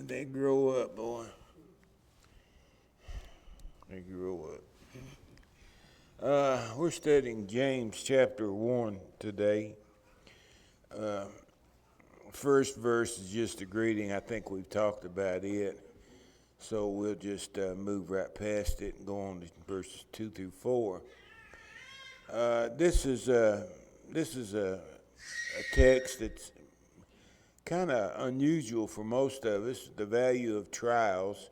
They grow up, boy. They grow up. We're studying James chapter 1 today. First verse is just a greeting. I think we've talked about it. So we'll just move right past it and go on to verses 2 through 4. This is a text that's kind of unusual for most of us. The value of trials.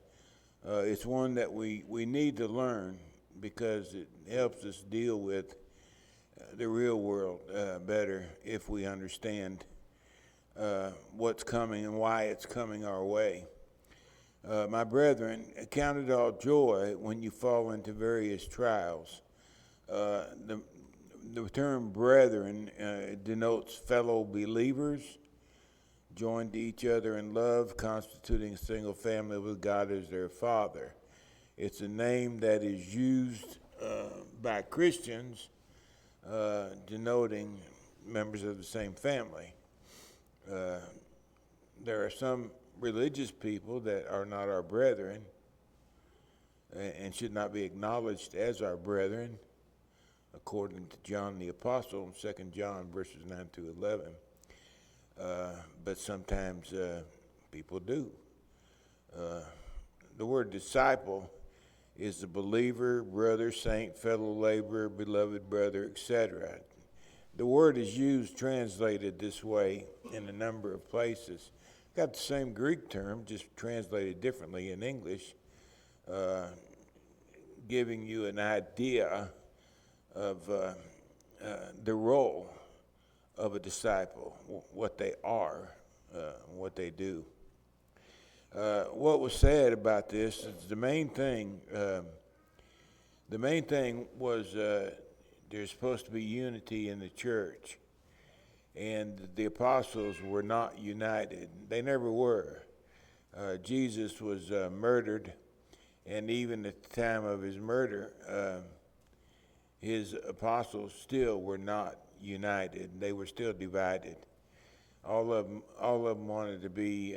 It's one that we need to learn because it helps us deal with the real world better if we understand what's coming and why it's coming our way. My brethren, count it all joy when you fall into various trials. The term brethren denotes fellow believers joined to each other in love, constituting a single family with God as their Father. It's a name that is used by Christians denoting members of the same family. There are some religious people that are not our brethren and should not be acknowledged as our brethren, according to John the Apostle in 2 John verses 9 through 11. But sometimes people do. The word disciple is a believer, brother, saint, fellow laborer, beloved brother, etc. The word is used, translated this way in a number of places. Got the same Greek term, just translated differently in English, giving you an idea of the role of a disciple, what they are, what they do. What was said about this is the main thing was there's supposed to be unity in the church, and the apostles were not united. They never were. Jesus was murdered, and even at the time of his murder, his apostles still were not united. They were still divided. All of them wanted to be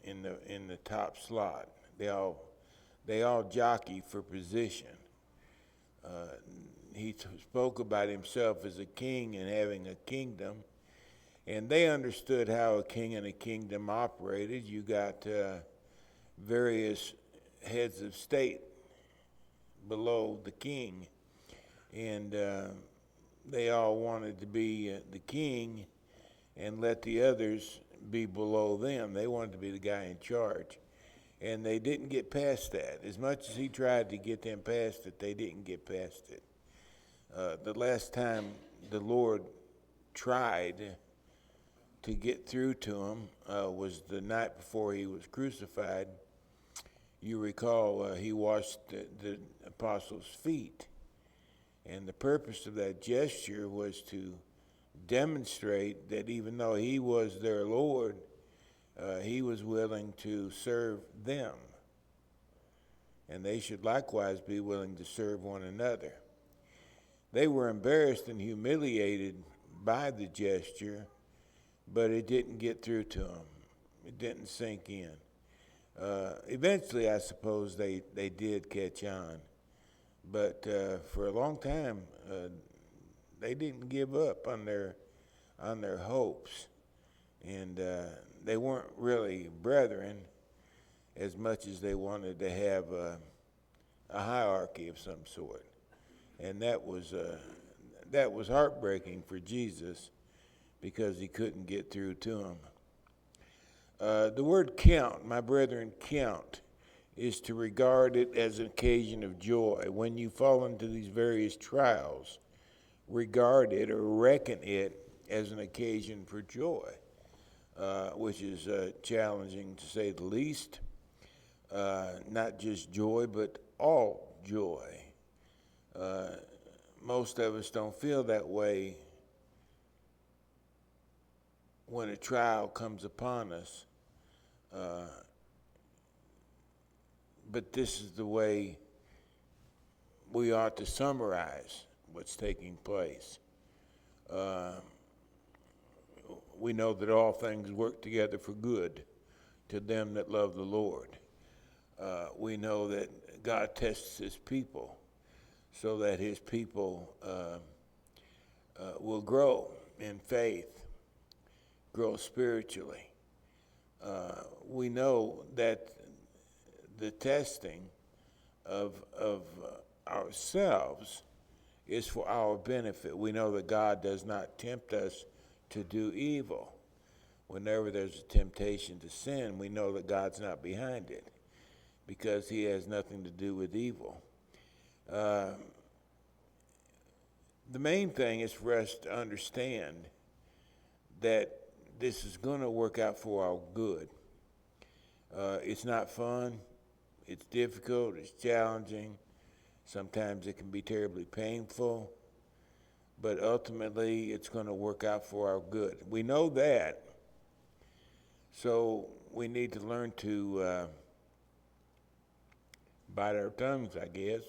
in the top slot. They all jockeyed for position. He spoke about himself as a king and having a kingdom, and they understood how a king and a kingdom operated. You got various heads of state below the king, and they all wanted to be the king and let the others be below them. They wanted to be the guy in charge, and they didn't get past that. As much as he tried to get them past it, they didn't get past it. The last time the Lord tried to get through to him was the night before he was crucified. You recall he washed the apostles' feet. And the purpose of that gesture was to demonstrate that even though he was their Lord, he was willing to serve them. And they should likewise be willing to serve one another. They were embarrassed and humiliated by the gesture, but it didn't get through to them. It didn't sink in. Eventually, I suppose they did catch on. But for a long time, they didn't give up on their hopes, and they weren't really brethren as much as they wanted to have a hierarchy of some sort, and that was heartbreaking for Jesus because he couldn't get through to them. The word count, my brethren, count, is to regard it as an occasion of joy. When you fall into these various trials, regard it or reckon it as an occasion for joy, which is challenging to say the least. Not just joy, but all joy. Most of us don't feel that way when a trial comes upon us. But this is the way we ought to summarize what's taking place. We know that all things work together for good to them that love the Lord. We know that God tests his people so that his people will grow in faith, grow spiritually. We know that the testing of ourselves is for our benefit. We know that God does not tempt us to do evil. Whenever there's a temptation to sin, we know that God's not behind it because he has nothing to do with evil. The main thing is for us to understand that this is going to work out for our good. It's not fun. It's difficult. It's challenging. Sometimes it can be terribly painful. But ultimately, it's going to work out for our good. We know that. So we need to learn to bite our tongues, I guess,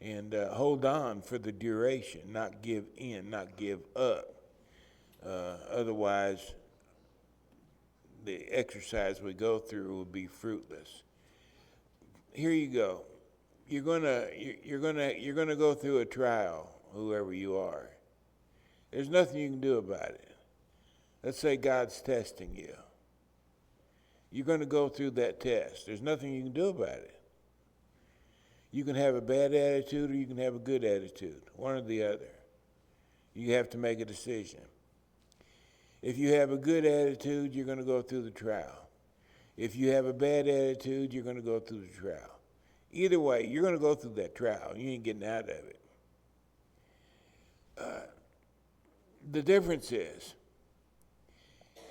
and hold on for the duration, not give in, not give up. Otherwise, the exercise we go through will be fruitless. Here you go. You're gonna go through a trial, whoever you are. There's nothing you can do about it. Let's say God's testing you. You're going to go through that test. There's nothing you can do about it. You can have a bad attitude or you can have a good attitude, one or the other. You have to make a decision. If you have a good attitude, you're going to go through the trial. If you have a bad attitude, you're going to go through the trial. Either way, you're going to go through that trial. You ain't getting out of it. The difference is,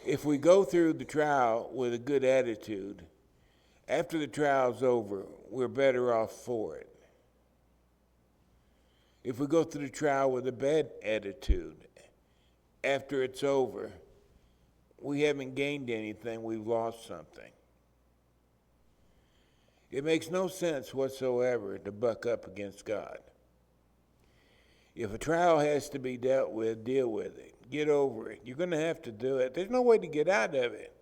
if we go through the trial with a good attitude, after the trial's over, we're better off for it. If we go through the trial with a bad attitude, after it's over, we haven't gained anything, we've lost something. It makes no sense whatsoever to buck up against God. If a trial has to be dealt with, deal with it. Get over it. You're going to have to do it. There's no way to get out of it.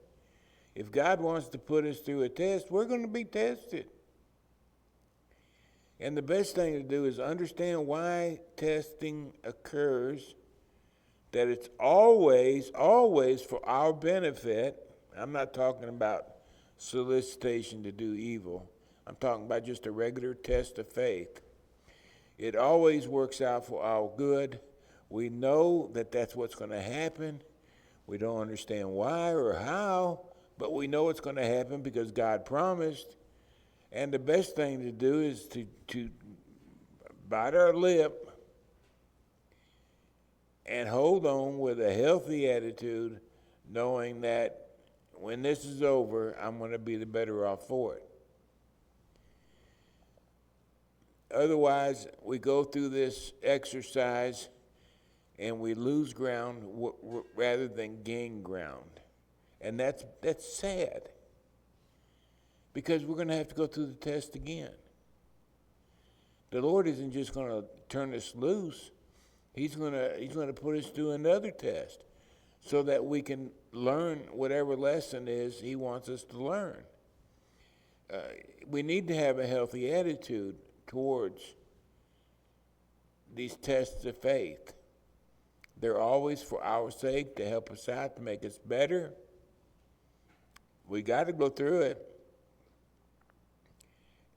If God wants to put us through a test, we're going to be tested. And the best thing to do is understand why testing occurs, that it's always for our benefit. I'm not talking about solicitation to do evil. I'm talking about just a regular test of faith. It always works out for our good. We know that that's what's going to happen. We don't understand why or how, but we know it's going to happen because God promised. And the best thing to do is to bite our lip and hold on with a healthy attitude, knowing that when this is over, I'm going to be the better off for it. Otherwise, we go through this exercise and we lose ground rather than gain ground. And that's sad, because we're going to have to go through the test again. The Lord isn't just going to turn us loose. He's going to put us through another test so that we can learn whatever lesson is he wants us to learn. We need to have a healthy attitude towards these tests of faith. They're always for our sake, to help us out, to make us better. We got to go through it.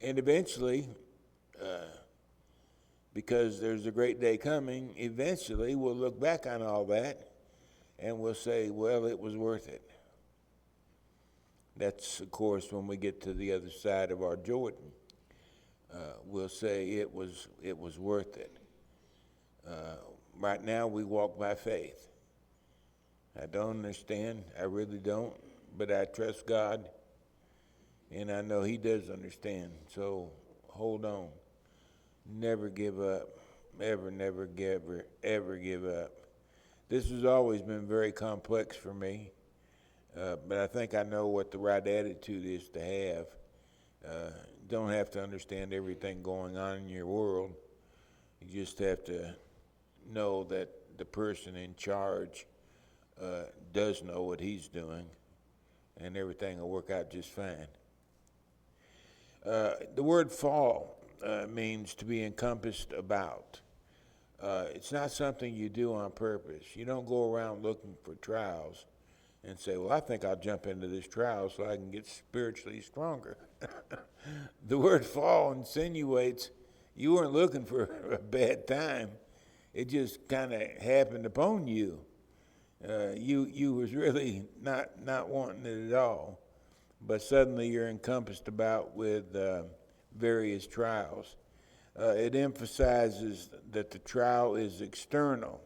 And eventually, because there's a great day coming, eventually we'll look back on all that and we'll say, well, it was worth it. That's, of course, when we get to the other side of our Jordan. We'll say it was worth it. Right now, we walk by faith. I don't understand. I really don't. But I trust God, and I know he does understand. So hold on. Never give up. Ever give up. This has always been very complex for me, but I think I know what the right attitude is to have. Don't have to understand everything going on in your world. You just have to know that the person in charge does know what he's doing, and everything will work out just fine. The word fall means to be encompassed about. It's not something you do on purpose. You don't go around looking for trials and say, well, I think I'll jump into this trial so I can get spiritually stronger. The word fall insinuates you weren't looking for a bad time. It just kind of happened upon you. You was really not wanting it at all, but suddenly you're encompassed about with various trials. It emphasizes that the trial is external.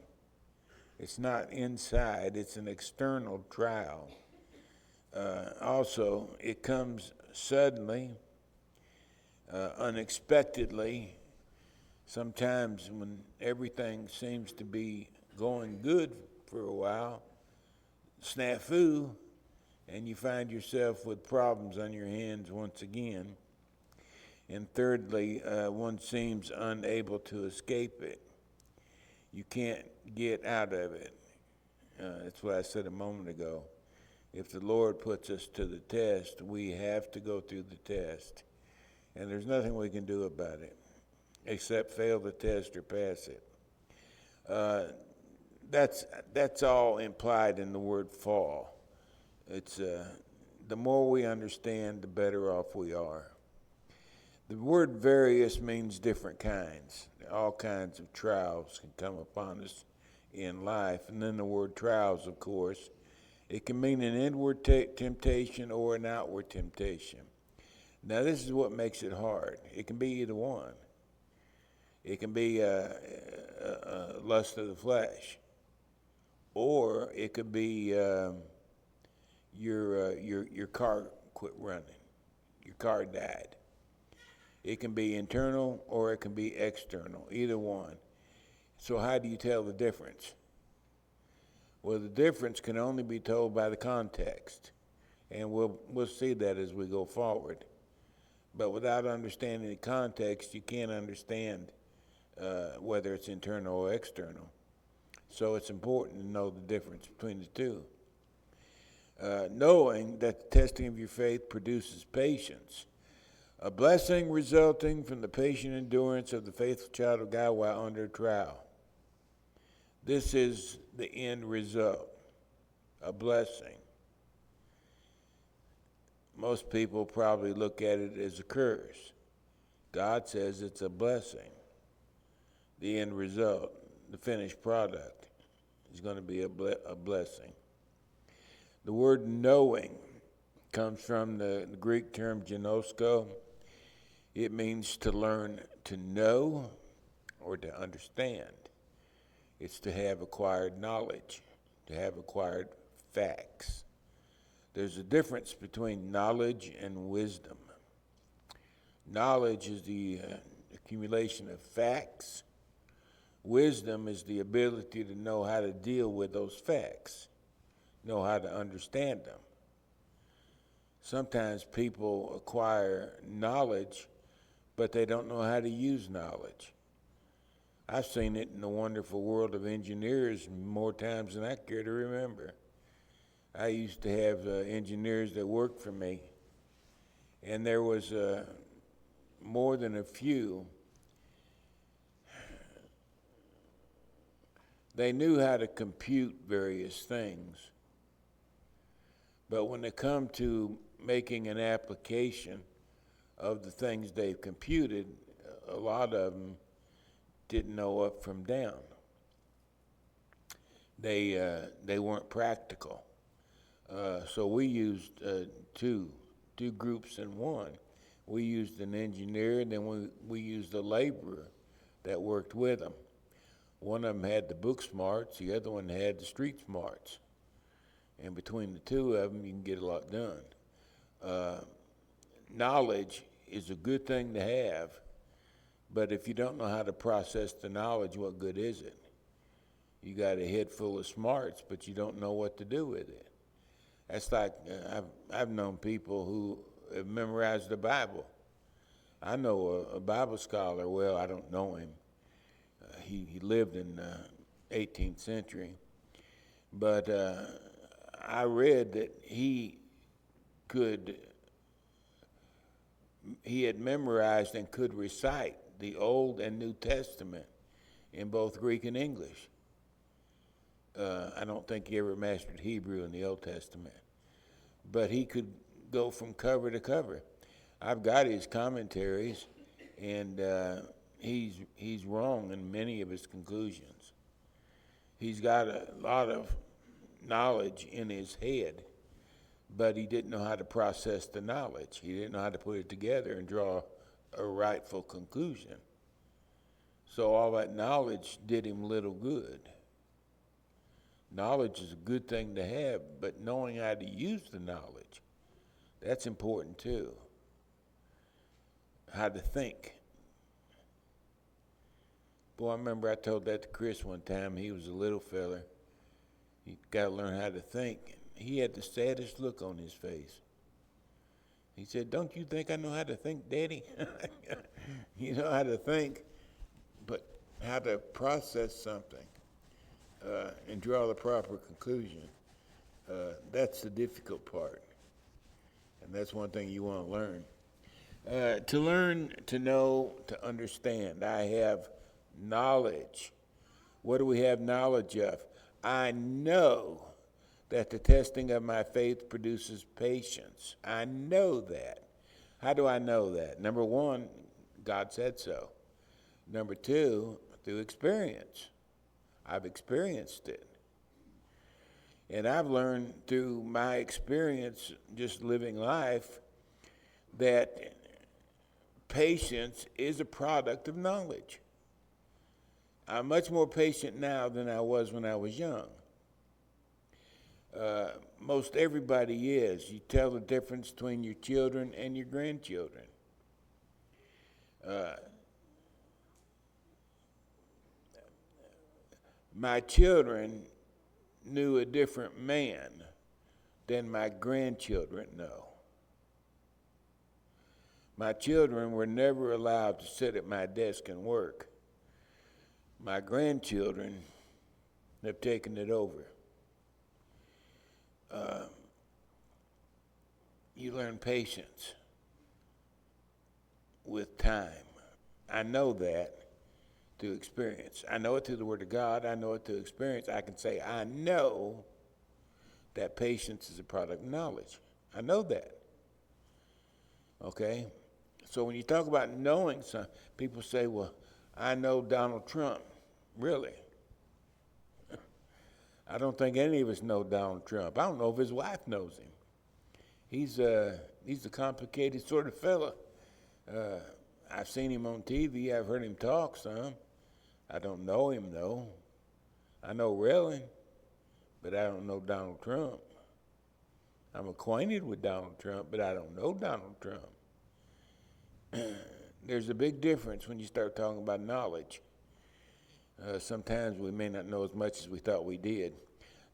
It's not inside, it's an external trial. Also, it comes suddenly, unexpectedly, sometimes when everything seems to be going good for a while, snafu, and you find yourself with problems on your hands once again. And thirdly, one seems unable to escape it. You can't get out of it. That's what I said a moment ago. If the Lord puts us to the test, we have to go through the test. And there's nothing we can do about it except fail the test or pass it. That's all implied in the word fall. It's the more we understand, the better off we are. The word various means different kinds. All kinds of trials can come upon us in life. And then the word trials, of course, it can mean an inward temptation or an outward temptation. Now, this is what makes it hard. It can be either one. It can be a lust of the flesh, or it could be your car quit running, your car died. It can be internal or it can be external, either one. So how do you tell the difference? Well, the difference can only be told by the context, and we'll see that as we go forward. But without understanding the context, you can't understand whether it's internal or external. So it's important to know the difference between the two. Knowing that the testing of your faith produces patience, a blessing resulting from the patient endurance of the faithful child of God while under trial. This is the end result, a blessing. Most people probably look at it as a curse. God says it's a blessing. The end result, the finished product, is going to be a blessing. The word knowing comes from the Greek term ginosko. It means to learn to know or to understand. It's to have acquired knowledge, to have acquired facts. There's a difference between knowledge and wisdom. Knowledge is the accumulation of facts. Wisdom is the ability to know how to deal with those facts, know how to understand them. Sometimes people acquire knowledge, but they don't know how to use knowledge. I've seen it in the wonderful world of engineers more times than I care to remember. I used to have engineers that worked for me, and there was more than a few. They knew how to compute various things, but when it come to making an application of the things they've computed, a lot of them didn't know up from down. They weren't practical. So we used two groups in one. We used an engineer, and then we used a laborer that worked with them. One of them had the book smarts, the other one had the street smarts. And between the two of them, you can get a lot done. Knowledge is a good thing to have, but if you don't know how to process the knowledge, what good is it? You got a head full of smarts, but you don't know what to do with it. That's like I've known people who have memorized the Bible. I know a Bible scholar. Well, I don't know him. He lived in the 18th century, but I read that he could, he had memorized and could recite the Old and New Testament in both Greek and English. I don't think he ever mastered Hebrew in the Old Testament, but he could go from cover to cover. I've got his commentaries, and he's wrong in many of his conclusions. He's got a lot of knowledge in his head, but he didn't know how to process the knowledge. He didn't know how to put it together and draw a rightful conclusion. So all that knowledge did him little good. Knowledge is a good thing to have, but knowing how to use the knowledge, that's important too. How to think. Boy, I remember I told that to Chris one time. He was a little fella. He got to learn how to think. He had the saddest look on his face. He said, "Don't you think I know how to think, Daddy?" You know how to think, but how to process something and draw the proper conclusion, that's the difficult part. And that's one thing you want to learn. To learn, to know, to understand. I have knowledge. What do we have knowledge of? I know that the testing of my faith produces patience. I know that. How do I know that? Number one, God said so. Number two, through experience. I've experienced it. And I've learned through my experience just living life that patience is a product of knowledge. I'm much more patient now than I was when I was young. Most everybody is. You tell the difference between your children and your grandchildren. My children knew a different man than my grandchildren know. My children were never allowed to sit at my desk and work. My grandchildren have taken it over. You learn patience with time. I know that through experience. I know it through the Word of God. I know it through experience. I can say, I know that patience is a product of knowledge. I know that. Okay? So when you talk about knowing something, people say, well, I know Donald Trump. Really? I don't think any of us know Donald Trump. I don't know if his wife knows him. He's a complicated sort of fella. I've seen him on TV. I've heard him talk some. I don't know him, though. I know Rellin, but I don't know Donald Trump. I'm acquainted with Donald Trump, but I don't know Donald Trump. There's a big difference when you start talking about knowledge. Sometimes we may not know as much as we thought we did.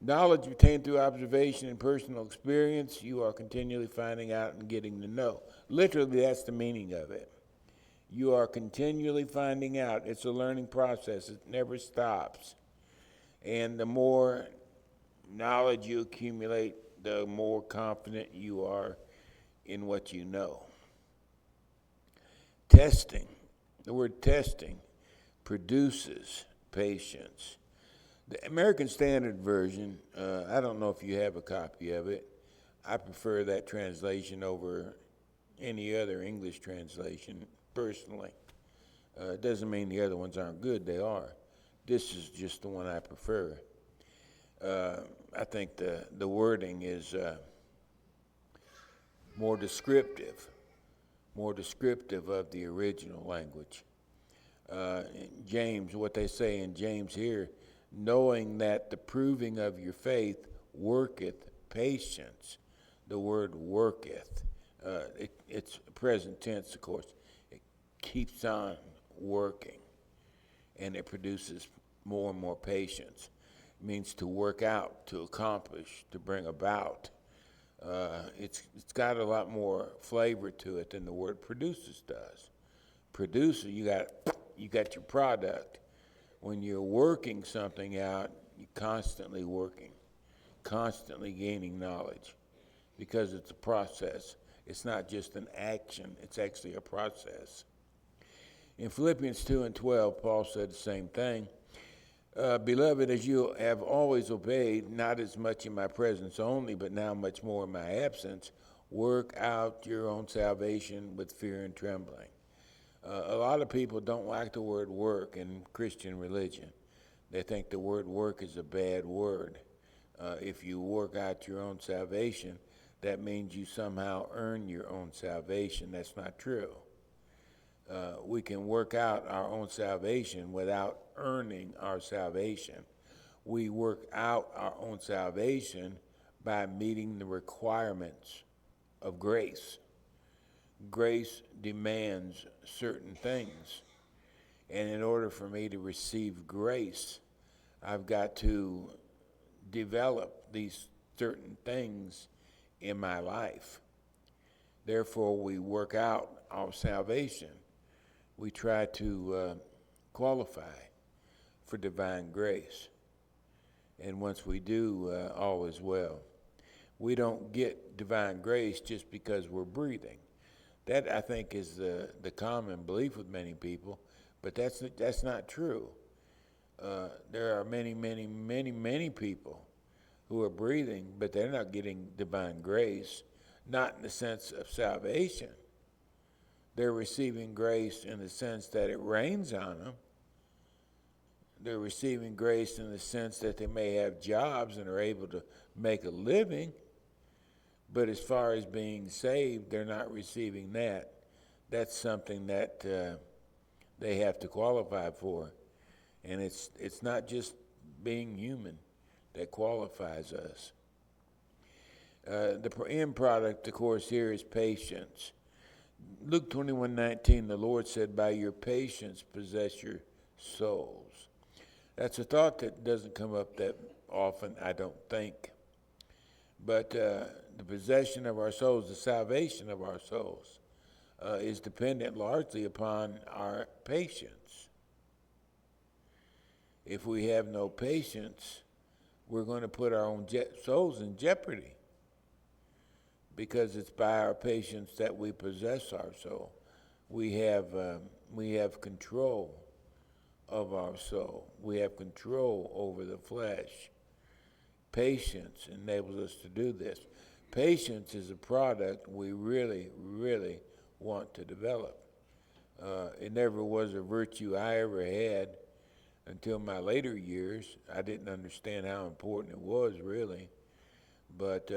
Knowledge obtained through observation and personal experience, you are continually finding out and getting to know. Literally, that's the meaning of it. You are continually finding out. It's a learning process. It never stops. And the more knowledge you accumulate, the more confident you are in what you know. Testing. The word testing produces patience. The American Standard Version, I don't know if you have a copy of it. I prefer that translation over any other English translation, personally. It doesn't mean the other ones aren't good. They are. This is just the one I prefer. I think the wording is more descriptive of the original language. James, what they say in James here, knowing that the proving of your faith worketh patience. The word worketh. It's present tense, of course. It keeps on working, and it produces more and more patience. It means to work out, to accomplish, to bring about. It's got a lot more flavor to it than the word produces does. Producer, you got your product. When you're working something out, you're constantly working, constantly gaining knowledge, because it's a process. It's not just an action, it's actually a process. In Philippians 2 and 12, Paul said the same thing. Beloved, as you have always obeyed, not as much in my presence only, but now much more in my absence, work out your own salvation with fear and trembling. A lot of people don't like the word work in Christian religion. They think the word work is a bad word. If you work out your own salvation, that means you somehow earn your own salvation. That's not true. We can work out our own salvation without earning our salvation. We work out our own salvation by meeting the requirements of grace. Grace demands certain things. And in order for me to receive grace, I've got to develop these certain things in my life. Therefore, we work out our salvation. We try to qualify for divine grace. And once we do, all is well. We don't get divine grace just because we're breathing. That, I think, is the common belief with many people, but that's not true. There are many people who are breathing, but they're not getting divine grace, not in the sense of salvation. They're receiving grace in the sense that it rains on them. They're receiving grace in the sense that they may have jobs and are able to make a living. But as far as being saved, they're not receiving that. That's something that they have to qualify for. And it's not just being human that qualifies us. The end product, of course, here is patience. Luke 21:19, the Lord said, by your patience possess your souls. That's a thought that doesn't come up that often, I don't think. But the possession of our souls, the salvation of our souls, is dependent largely upon our patience. If we have no patience, we're going to put our own souls in jeopardy, because it's by our patience that we possess our soul. We have control of our soul. We have control over the flesh. Patience enables us to do this. Patience is a product we really, really want to develop. It never was a virtue I ever had until my later years. I didn't understand how important it was, really. But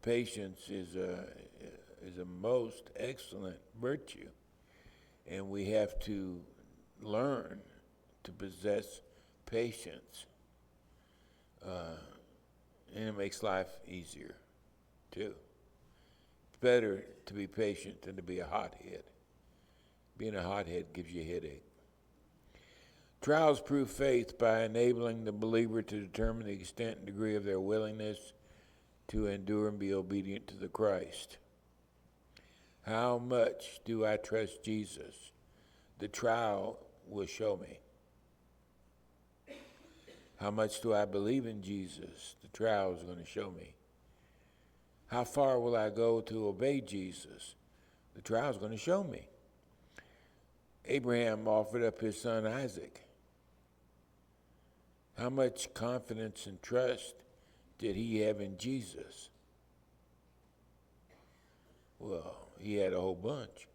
patience is a most excellent virtue, and we have to learn to possess patience, and it makes life easier, too. It's better to be patient than to be a hothead. Being a hothead gives you a headache. Trials prove faith by enabling the believer to determine the extent and degree of their willingness to endure and be obedient to the Christ. How much do I trust Jesus? The trial will show me. How much do I believe in Jesus? The trial is going to show me. How far will I go to obey Jesus? The trial is going to show me. Abraham offered up his son Isaac. How much confidence and trust did he have in Jesus? Well, he had a whole bunch.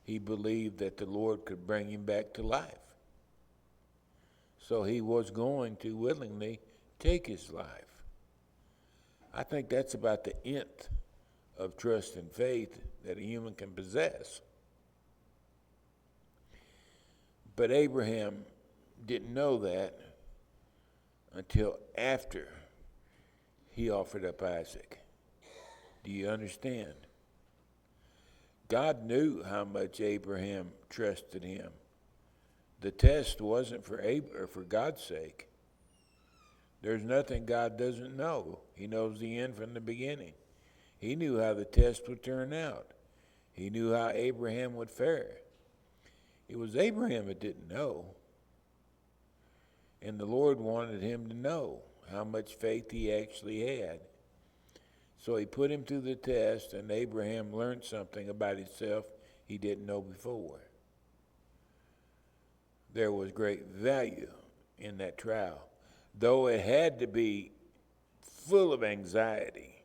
He believed that the Lord could bring him back to life. So he was going to willingly take his life. I think that's about the nth of trust and faith that a human can possess. But Abraham didn't know that until after he offered up Isaac. Do you understand? God knew how much Abraham trusted him. The test wasn't for God's sake. There's nothing God doesn't know. He knows the end from the beginning. He knew how the test would turn out. He knew how Abraham would fare. It was Abraham that didn't know. And the Lord wanted him to know how much faith he actually had. So he put him through the test, and Abraham learned something about himself he didn't know before. There was great value in that trial, though it had to be full of anxiety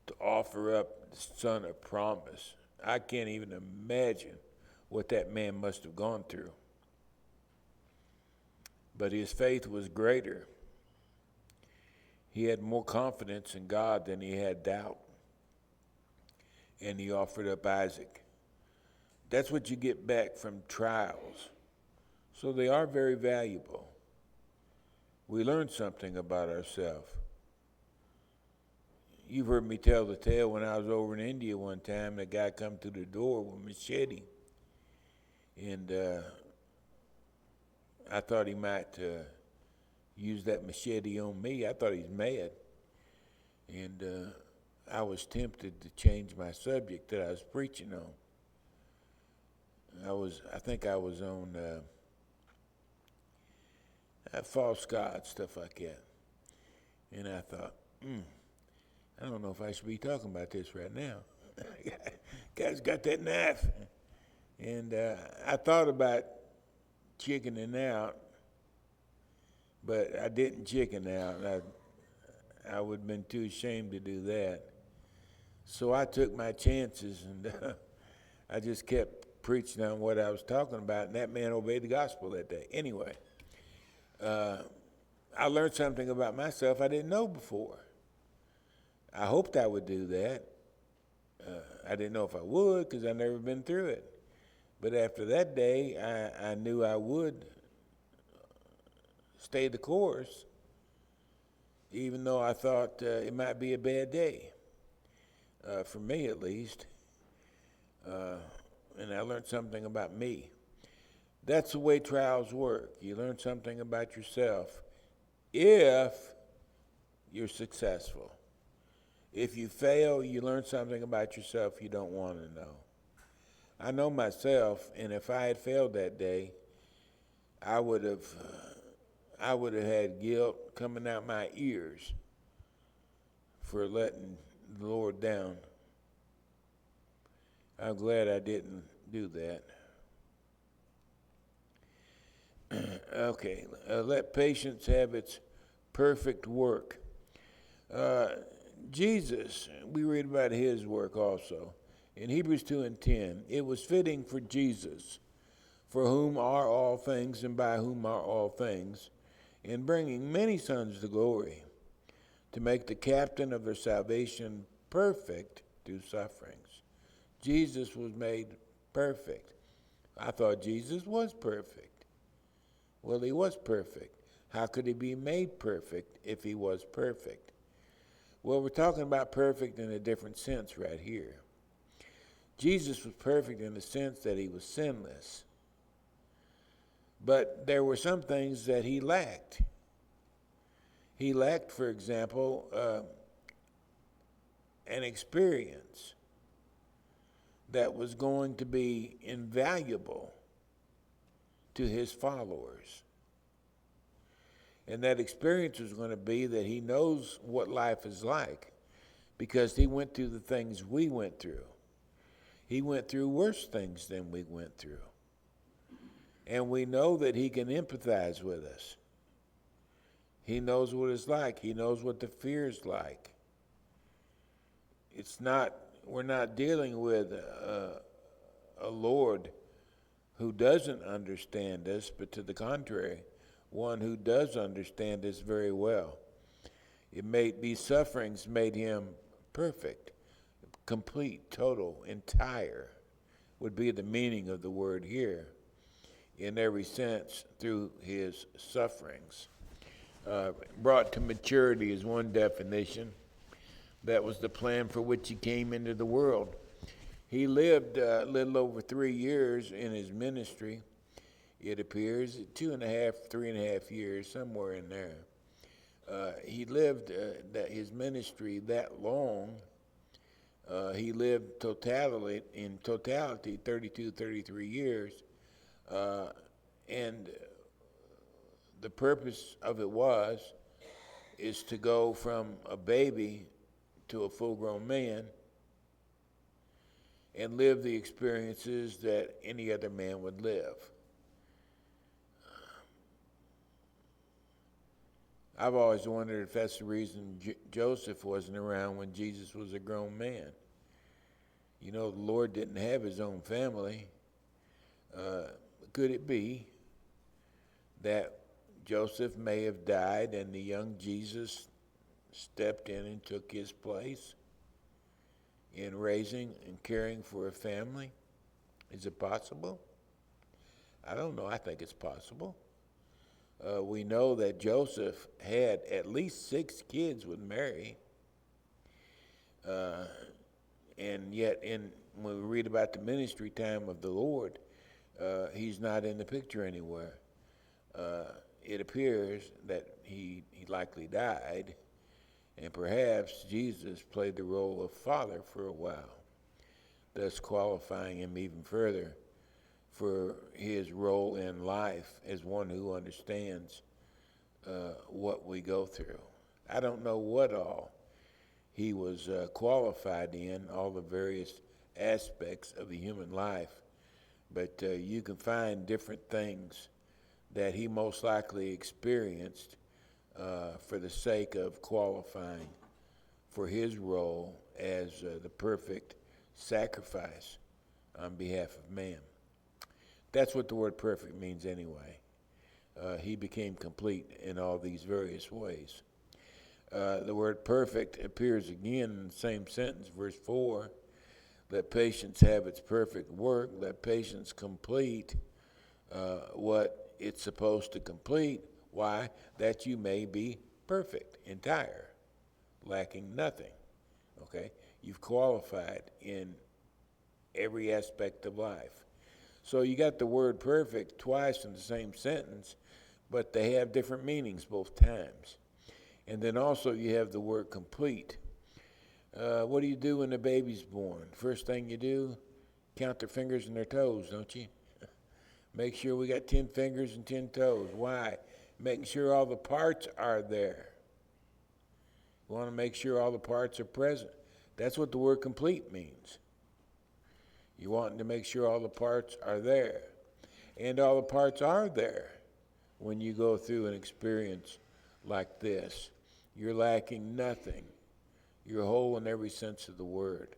to offer up the son of promise. I can't even imagine what that man must have gone through. But his faith was greater. He had more confidence in God than he had doubt. And he offered up Isaac. That's what you get back from trials. So they are very valuable. We learn something about ourselves. You've heard me tell the tale when I was over in India one time, the guy come through the door with a machete. And I thought he might use that machete on me. I thought he was mad. And I was tempted to change my subject that I was preaching on. I think I was on false God, stuff like that. And I thought, I don't know if I should be talking about this right now. Guy's got that knife. And I thought about chickening out, but I didn't chicken out. I would have been too ashamed to do that. So I took my chances, and I just kept preaching on what I was talking about, and that man obeyed the gospel that day. Anyway, I learned something about myself I didn't know before. I hoped I would do that. I didn't know if I would because I'd never been through it. But after that day, I knew I would stay the course, even though I thought it might be a bad day, for me at least. And I learned something about me. That's the way trials work. You learn something about yourself if you're successful. If you fail, you learn something about yourself you don't want to know. I know myself, and if I had failed that day, I would have had guilt coming out my ears for letting the Lord down. I'm glad I didn't do that. Okay, let patience have its perfect work. Jesus, we read about his work also. In Hebrews 2:10, it was fitting for Jesus, for whom are all things and by whom are all things, in bringing many sons to glory, to make the captain of their salvation perfect through sufferings. Jesus was made perfect. I thought Jesus was perfect. Well, he was perfect. How could he be made perfect if he was perfect? Well, we're talking about perfect in a different sense right here. Jesus was perfect in the sense that he was sinless. But there were some things that he lacked. He lacked, for example, an experience that was going to be invaluable to his followers. And that experience was going to be that he knows what life is like because he went through the things we went through. He went through worse things than we went through. And we know that he can empathize with us. He knows what it's like. He knows what the fear is like. We're not dealing with a Lord who doesn't understand us, but to the contrary, one who does understand us very well. These sufferings made him perfect, complete, total, entire, would be the meaning of the word here, in every sense through his sufferings. Brought to maturity is one definition. That was the plan for which he came into the world. He lived a little over 3 years in his ministry, it appears, 2.5, 3.5 years, somewhere in there. He lived his ministry that long. He lived in totality 32, 33 years. And the purpose of it is to go from a baby to a full-grown man and live the experiences that any other man would live. I've always wondered if that's the reason Joseph wasn't around when Jesus was a grown man. You know, the Lord didn't have his own family. Could it be that Joseph may have died and the young Jesus stepped in and took his place in raising and caring for a family? Is it possible? I don't know. I think it's possible. We know that Joseph had at least 6 kids with Mary. And yet, when we read about the ministry time of the Lord, he's not in the picture anywhere. It appears that he likely died, and perhaps Jesus played the role of father for a while, thus qualifying him even further for his role in life as one who understands what we go through. I don't know what all he was qualified in, all the various aspects of the human life, but you can find different things that he most likely experienced for the sake of qualifying for his role as the perfect sacrifice on behalf of man. That's what the word perfect means anyway. He became complete in all these various ways. The word perfect appears again in the same sentence, verse 4. Let patience have its perfect work. Let patience complete what it's supposed to complete. Why? That you may be perfect, entire, lacking nothing. Okay? You've qualified in every aspect of life. So you got the word perfect twice in the same sentence, but they have different meanings both times. And then also you have the word complete. What do you do when the baby's born? First thing you do, count their fingers and their toes, don't you? Make sure we got 10 fingers and 10 toes. Why? Making sure all the parts are there. You want to make sure all the parts are present. That's what the word complete means. You want to make sure all the parts are there. And all the parts are there when you go through an experience like this. You're lacking nothing. You're whole in every sense of the word.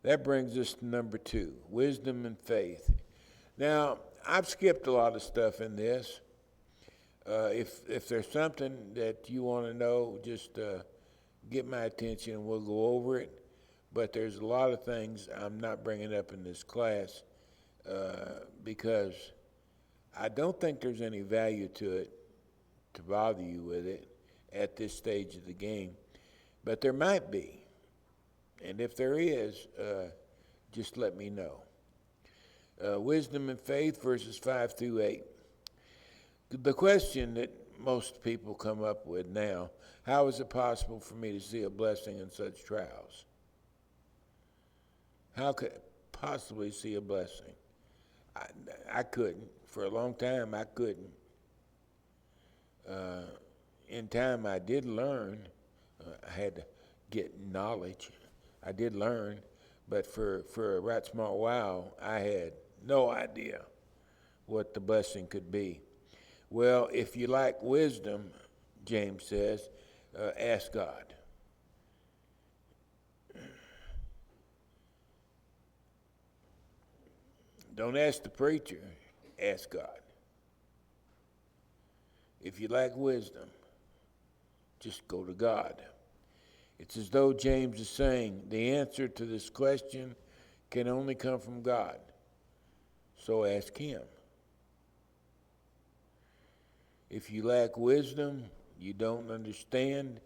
That brings us to number 2, wisdom and faith. Now, I've skipped a lot of stuff in this. If there's something that you want to know, just get my attention and we'll go over it. But there's a lot of things I'm not bringing up in this class because I don't think there's any value to it to bother you with it at this stage of the game. But there might be. And if there is, just let me know. Wisdom and faith, verses 5 through 8. The question that most people come up with now, how is it possible for me to see a blessing in such trials? How could I possibly see a blessing? I couldn't. For a long time, I couldn't. In time, I did learn. I had to get knowledge. I did learn. But for a right small while, I had no idea what the blessing could be. Well, if you lack wisdom, James says, ask God. Don't ask the preacher, ask God. If you lack wisdom, just go to God. It's as though James is saying the answer to this question can only come from God. So ask him. If you lack wisdom, you don't understand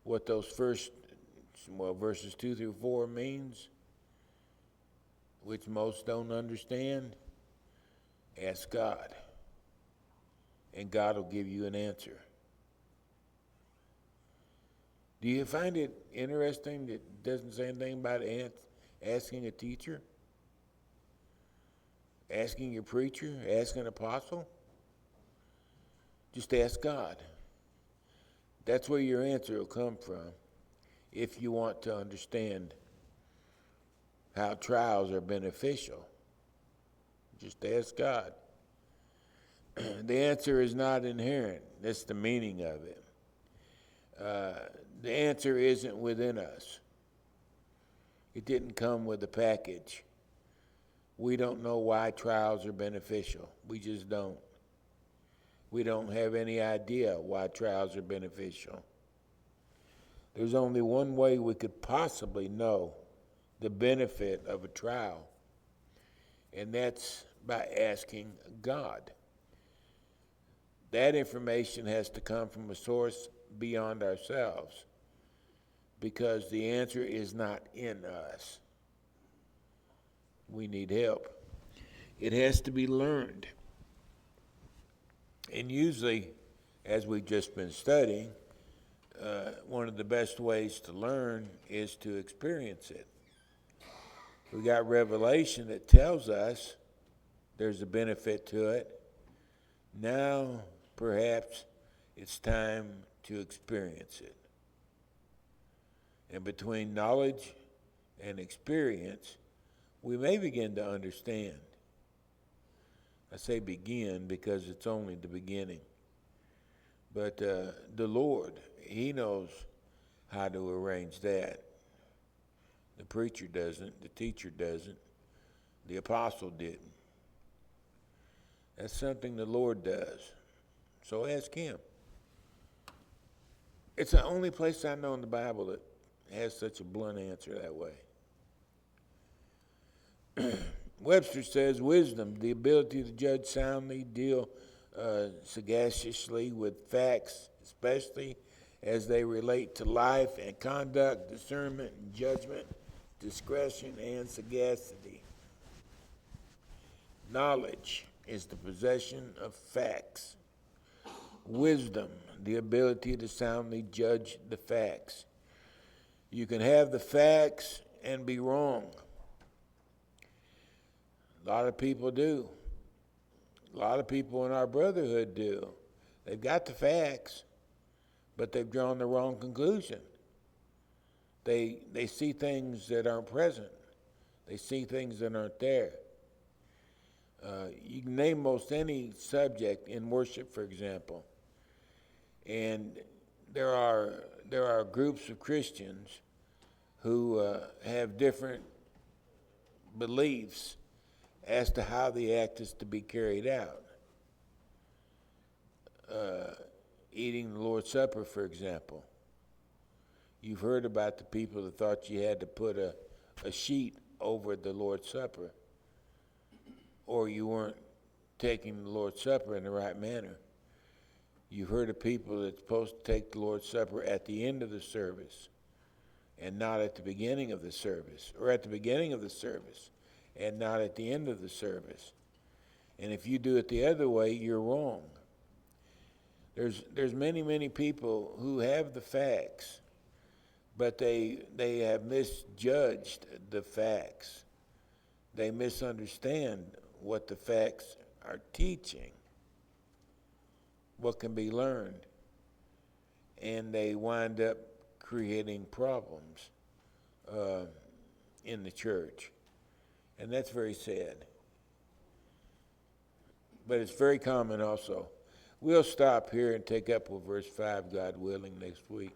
what those verses 2 through 4 means, which most don't understand, ask God. And God will give you an answer. Do you find it interesting that it doesn't say anything about asking a teacher? Asking your preacher? Asking an apostle? Just ask God. That's where your answer will come from. if you want to understand how trials are beneficial. Just ask God. The answer is not inherent. That's the meaning of it. The answer isn't within us. It didn't come with a package. We don't know why trials are beneficial. We just don't. We don't have any idea why trials are beneficial. There's only one way we could possibly know the benefit of a trial, and that's by asking God. That information has to come from a source beyond ourselves, because the answer is not in us. We need help. It has to be learned. And usually, as we've just been studying, one of the best ways to learn is to experience it. We got revelation that tells us there's a benefit to it. Now, perhaps, it's time to experience it. And between knowledge and experience, we may begin to understand. I say begin because it's only the beginning. But the Lord, He knows how to arrange that. The preacher doesn't, the teacher doesn't, the apostle didn't. That's something the Lord does. So ask Him. It's the only place I know in the Bible that has such a blunt answer that way. Webster says, wisdom, the ability to judge soundly, deal sagaciously with facts, especially as they relate to life and conduct, discernment and judgment, discretion and sagacity. Knowledge is the possession of facts. Wisdom, the ability to soundly judge the facts. You can have the facts and be wrong. A lot of people do. A lot of people in our brotherhood do. They've got the facts, but they've drawn the wrong conclusion. They see things that aren't present. They see things that aren't there. You can name most any subject in worship, for example, and there are groups of Christians who have different beliefs as to how the act is to be carried out. Eating the Lord's Supper, for example. You've heard about the people that thought you had to put a sheet over the Lord's Supper, or you weren't taking the Lord's Supper in the right manner. You've heard of people that's supposed to take the Lord's Supper at the end of the service and not at the beginning of the service, or at the beginning of the service and not at the end of the service. And if you do it the other way, you're wrong. There's many people who have the facts, but they have misjudged the facts. They misunderstand what the facts are teaching, what can be learned, and they wind up creating problems in the church. And that's very sad. But it's very common also. We'll stop here and take up with verse 5, God willing, next week.